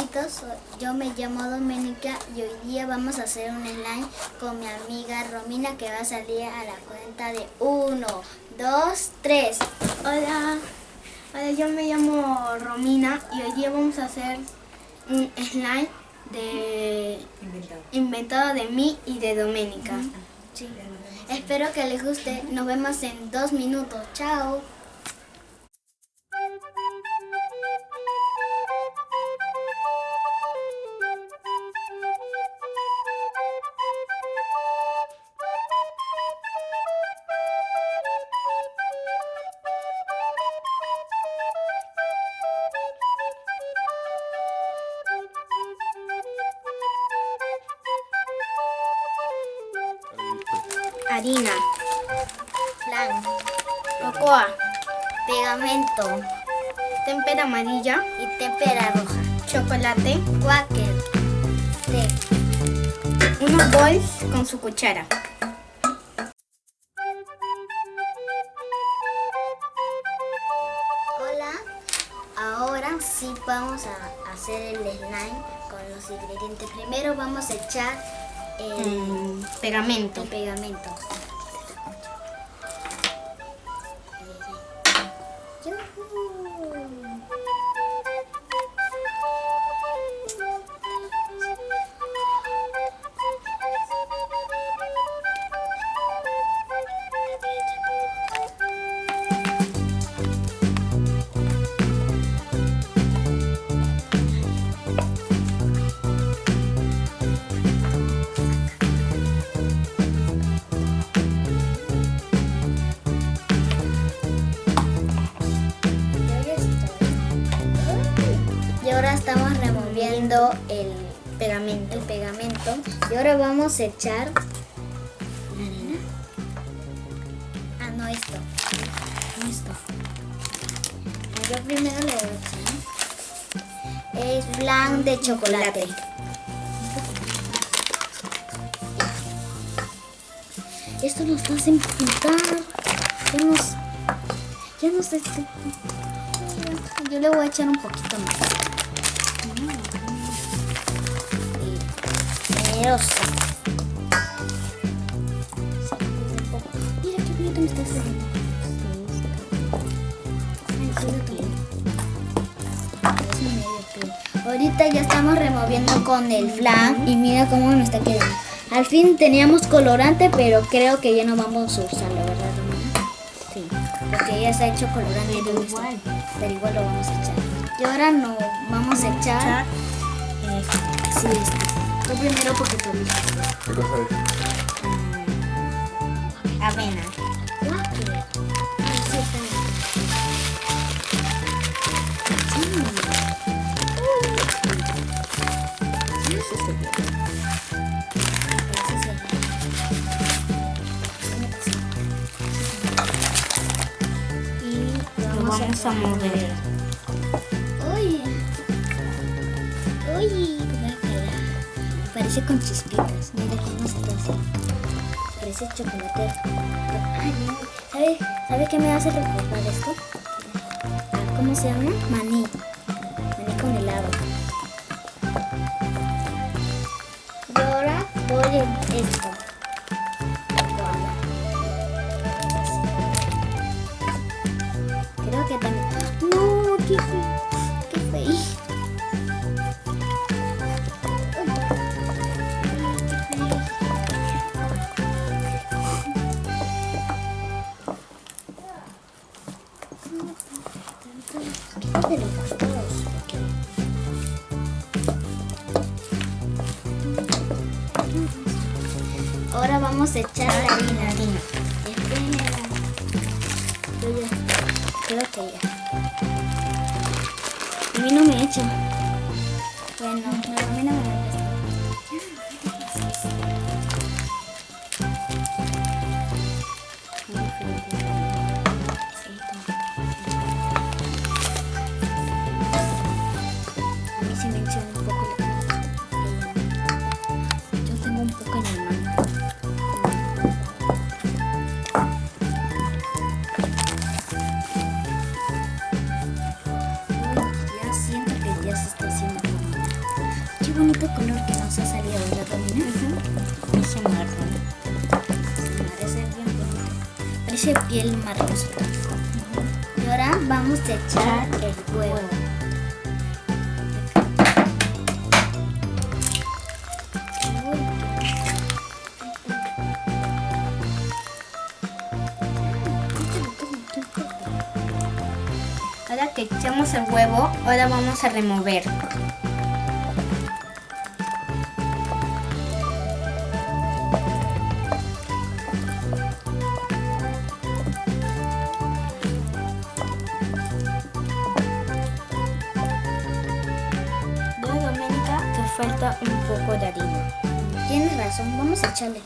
amiguitos, yo me llamo Doménica y hoy día vamos a hacer un slime con mi amiga Romina que va a salir a la cuenta de 1, 2, 3. Hola, yo me llamo Romina y hoy día vamos a hacer un slime inventado de mí y de Doménica. Sí. Espero que les guste. Nos vemos en 2 minutos. Chao. Harina, Flan, cocoa, pegamento témpera amarilla, y témpera roja. chocolate, Quaker, té. unos bols con su cuchara. Hola, ahora sí vamos a hacer el slime con los ingredientes. Primero vamos a echar el Pegamento. pegamento. Y ahora estamos removiendo el pegamento. Y ahora vamos a echar la arena. Ah, no, esto. Yo primero le voy a echar. Es flan de chocolate. Esto nos hace pintar. Ya no sé. Yo le voy a echar un poquito más. Generosa. Mira qué bonito me está haciendo. Es medio pie. Ahorita ya estamos removiendo con el flan y mira cómo me está quedando. Al fin teníamos colorante, pero creo que ya no vamos a usarlo, ¿verdad, Romina? Sí, porque ya se ha hecho colorante. Pero igual lo vamos a echar. Y ahora no vamos a echar. Sí, tú primero porque tú lo hiciste. ¿Qué cosa es? Avena. Y Lo vamos a mover. Uy, parece con chispitas. Mira cómo se está haciendo. Parece chocolate. Ay, no. ¿Sabe qué me hace recordar esto? ¿Cómo se llama? Maní. Maní con helado. Y ahora voy en esto. Creo que también. No, qué feo. Ahora vamos a echar la harina. Espera. Yo ya. Creo que ya. A mí no me echa. Bueno, a mí no me echa. A mí se me echa un poco la cara. Yo tengo un poco en la mano. Ya siento que ya se está haciendo. qué bonito color que nos ha salido, ¿verdad, Romina? Eso marrón. Parece bien bonito. Parece piel marrosa. Y ahora vamos a echar el huevo. Ahora que echamos el huevo, ahora vamos a remover. Veo, Doménica, que falta un poco de harina. Tienes razón, vamos a echarle.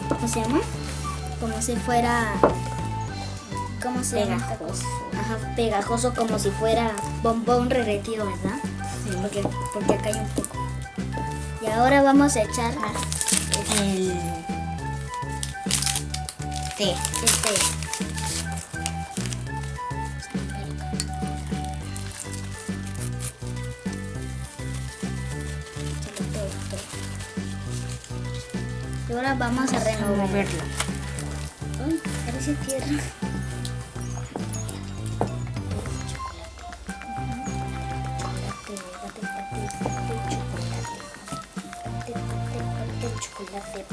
¿Cómo se llama? Como si fuera... ¿Cómo se llama? Pegajoso. Ajá, pegajoso, como si fuera bombón derretido, ¿verdad? Sí. Porque acá hay un poco. Y ahora vamos a echar El té. Y ahora vamos a remover. Removerlo. Ay, parece tierra. Chocolate.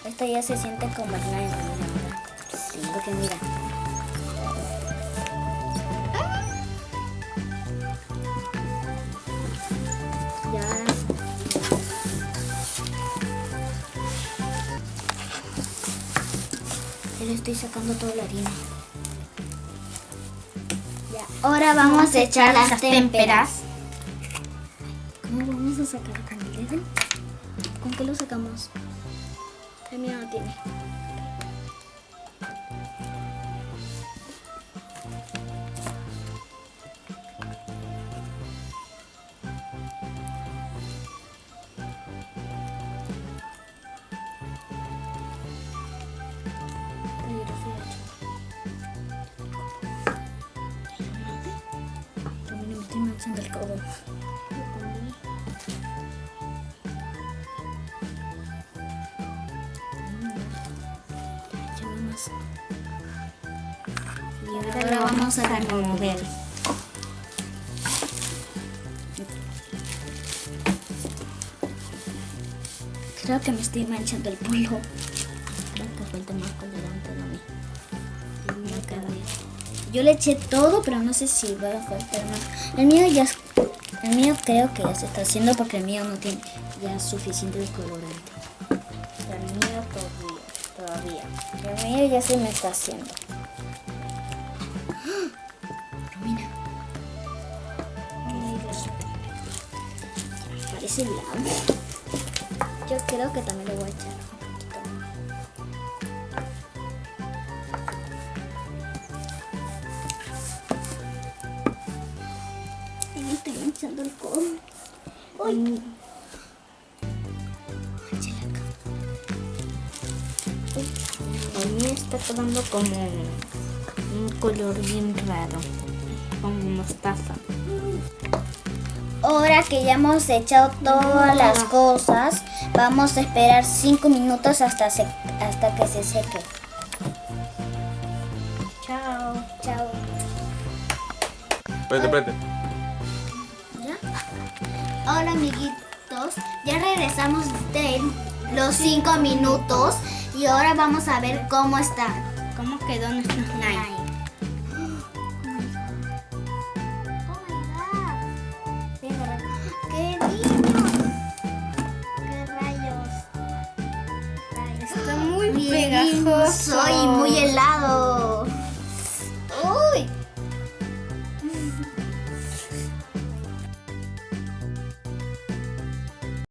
Esto ya se siente como slime, ¿verdad? Sí, porque mira. Ya. Ya le estoy sacando toda la harina. Ya. Ahora vamos a echar las témperas. ¿Cómo vamos a sacar con el dedo? ¿Con qué lo sacamos? El mío no tiene. También me estoy manchando el codo. Y ahora vamos a remover. Creo que me estoy manchando el polo. Creo que falta más colorante de mí. Yo le eché todo, pero no sé si va a faltar más. El mío creo que ya se está haciendo porque el mío no tiene ya suficiente colorante. El mío todavía. El mío ya se me está haciendo. Romina. Parece blanco. Yo creo que también le voy a echar un poquito. Ay, me estoy manchando el codo. Uy. Manchale acá. A mí está quedando como un color bien raro, como mostaza. Ahora que ya hemos echado todas las cosas, vamos a esperar 5 minutos hasta que se seque. Chao. Chao. Espérate. ¿Ya? Hola amiguitos, ya regresamos de los 5 minutos y ahora vamos a ver cómo está. ¿Cómo quedó nuestro slime? ¡Qué lindo! ¡Qué rayos! Está muy Bien pegajoso y muy helado. ¡Uy!